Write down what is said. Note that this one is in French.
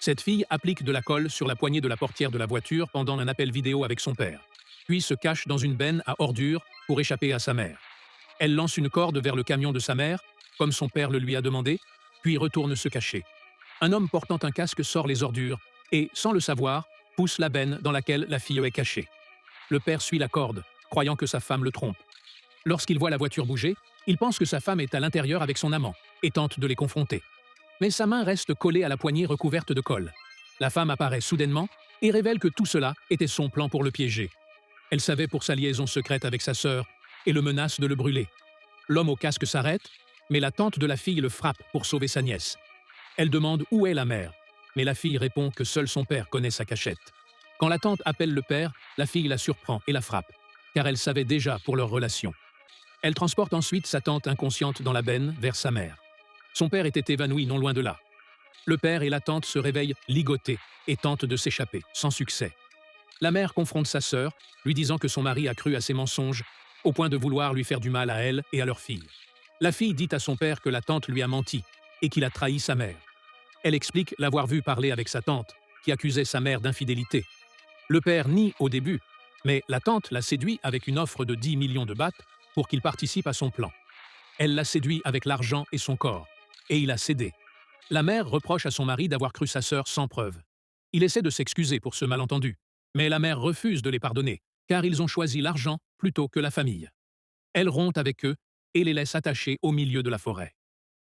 Cette fille applique de la colle sur la poignée de la portière de la voiture pendant un appel vidéo avec son père, puis se cache dans une benne à ordures pour échapper à sa mère. Elle lance une corde vers le camion de sa mère, comme son père le lui a demandé, puis retourne se cacher. Un homme portant un casque sort les ordures et, sans le savoir, pousse la benne dans laquelle la fille est cachée. Le père suit la corde, croyant que sa femme le trompe. Lorsqu'il voit la voiture bouger, il pense que sa femme est à l'intérieur avec son amant et tente de les confronter. Mais sa main reste collée à la poignée recouverte de colle. La femme apparaît soudainement et révèle que tout cela était son plan pour le piéger. Elle savait pour sa liaison secrète avec sa sœur et le menace de le brûler. L'homme au casque s'arrête, mais la tante de la fille le frappe pour sauver sa nièce. Elle demande où est la mère, mais la fille répond que seul son père connaît sa cachette. Quand la tante appelle le père, la fille la surprend et la frappe, car elle savait déjà pour leur relation. Elle transporte ensuite sa tante inconsciente dans la benne vers sa mère. Son père était évanoui non loin de là. Le père et la tante se réveillent ligotés et tentent de s'échapper, sans succès. La mère confronte sa sœur, lui disant que son mari a cru à ses mensonges, au point de vouloir lui faire du mal à elle et à leur fille. La fille dit à son père que la tante lui a menti et qu'il a trahi sa mère. Elle explique l'avoir vu parler avec sa tante, qui accusait sa mère d'infidélité. Le père nie au début, mais la tante l'a séduit avec une offre de 10 millions de bahts pour qu'il participe à son plan. Elle l'a séduit avec l'argent et son corps, et il a cédé. La mère reproche à son mari d'avoir cru sa sœur sans preuve. Il essaie de s'excuser pour ce malentendu, mais la mère refuse de les pardonner, car ils ont choisi l'argent plutôt que la famille. Elle rompt avec eux et les laisse attachés au milieu de la forêt.